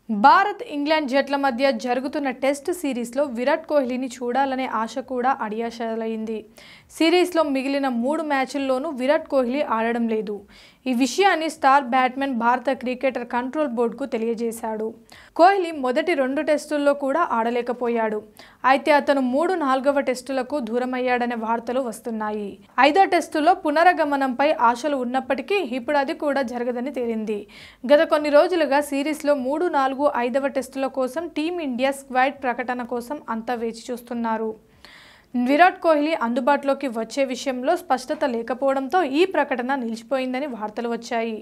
Bharat England జట్ల మధ్య జరుగుతున్న టెస్ట్ సిరీస్లో విరాట్ కోహ్లీని చూడాలనే ఆశ కూడా అడియాశలైంది. సిరీస్లో మిగిలిన 3 మ్యాచ్ల్లోనూ విరాట్ కోహ్లీ ఆడడం లేదు. ఈ విషయాన్ని స్టార్ బ్యాట్స్మెన్ భారత క్రికెటర్ కంట్రోల్ బోర్డుకు తెలియజేశాడు. కోహ్లీ మొదటి 2 టెస్టుల్లో కూడా ఆడలేకపోయాడు. అయితే అతను 3-4వ టెస్టులకు దూరమయ్యాడనే వార్తలు వస్తున్నాయి. 5వ టెస్టులో పునరాగమనంపై ఆశలు ఉన్నప్పటికీ ఇప్పుడు అది కూడా జరగదని తేలింది. గత కొన్ని రోజులుగా సిరీస్లో 3, 4, 5వ టెస్టుల కోసం టీమిండియా స్క్వాడ్ ప్రకటన కోసం అంతా వేచి చూస్తున్నారు. విరాట్ కోహ్లీ అందుబాటులోకి వచ్చే విషయంలో స్పష్టత లేకపోవడంతో ఈ ప్రకటన నిలిచిపోయిందని వార్తలు వచ్చాయి.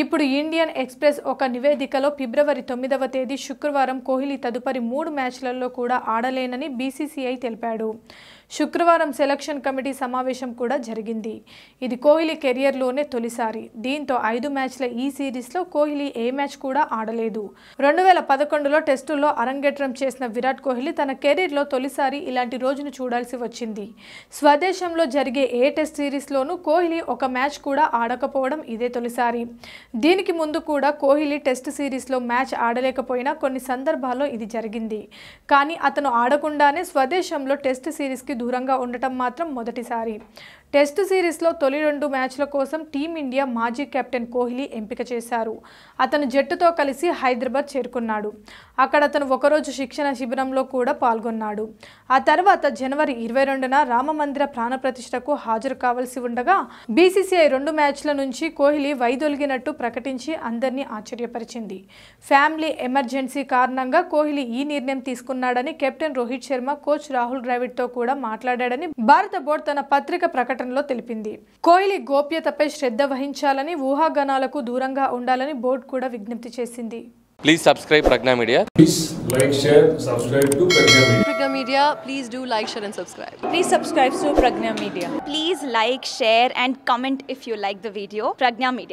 ఇప్పుడు ఇండియన్ ఎక్స్‌ప్రెస్ ఒక నివేదికలో ఫిబ్రవరి 9వ తేదీ శుక్రవారం కోహ్లీ తదుపరి 3 మ్యాచ్లలో కూడా ఆడలేనని బీసీసీఐ తెలిపాడు. శుక్రవారం సెలక్షన్ కమిటీ సమావేశం కూడా జరిగింది. ఇది కోహ్లీ కెరియర్లోనే తొలిసారి. దీంతో 5 మ్యాచ్ల ఈ సిరీస్లో కోహ్లీ ఏ మ్యాచ్ కూడా ఆడలేదు. 2011లో టెస్టుల్లో అరంగేట్రం చేసిన విరాట్ కోహ్లీ తన కెరీర్లో తొలిసారి ఇలాంటి రోజును చూడాల్సి వచ్చింది. స్వదేశంలో జరిగే ఏ టెస్ట్ సిరీస్లోనూ కోహ్లీ ఒక మ్యాచ్ కూడా ఆడకపోవడం ఇదే తొలిసారి. దీనికి ముందు కూడా కోహ్లీ టెస్ట్ సిరీస్లో మ్యాచ్ ఆడలేకపోయినా కొన్ని సందర్భాల్లో ఇది జరిగింది. కానీ అతను ఆడకుండానే స్వదేశంలో టెస్ట్ సిరీస్కి దూరంగా ఉండటం మాత్రం మొదటిసారి. టెస్ట్ సిరీస్లో తొలి 2 మ్యాచ్ల కోసం టీమిండియా మాజీ కెప్టెన్ కోహ్లీ ఎంపిక చేశారు. అతను జట్టుతో కలిసి హైదరాబాద్ చేరుకున్నాడు. అక్కడ అతను ఒకరోజు శిక్షణ శిబిరంలో కూడా పాల్గొన్నాడు. ఆ తర్వాత జనవరి 22న రామమందిర ప్రాణప్రతిష్ఠకు హాజరు కావాల్సి ఉండగా బీసీసీఐ 2 మ్యాచ్ల నుంచి కోహ్లీ వైదొలిగినట్టు ప్రకటించి అందరినీ ఆశ్చర్యపరిచింది. ఫ్యామిలీ ఎమర్జెన్సీ కారణంగా కోహ్లీ ఈ నిర్ణయం తీసుకున్నాడని కెప్టెన్ రోహిత్ శర్మ, కోచ్ రాహుల్ ద్రావిడ్తో కూడా మాట్లాడాడని భారత బోర్డు తన పత్రిక ప్రకటనలో తెలిపింది. కోహ్లీ గోప్యతపై శ్రద్ధ వహించాలని, ఊహాగానాలకు దూరంగా ఉండాలని బోర్డు కూడా విజ్ఞప్తి చేసింది. Please subscribe Pragna Media. Please like, share, subscribe to Pragna Media. Pragna Media, please do like, share and subscribe. Please subscribe to Pragna Media. Please like, share and comment if you like the video. Pragna Media.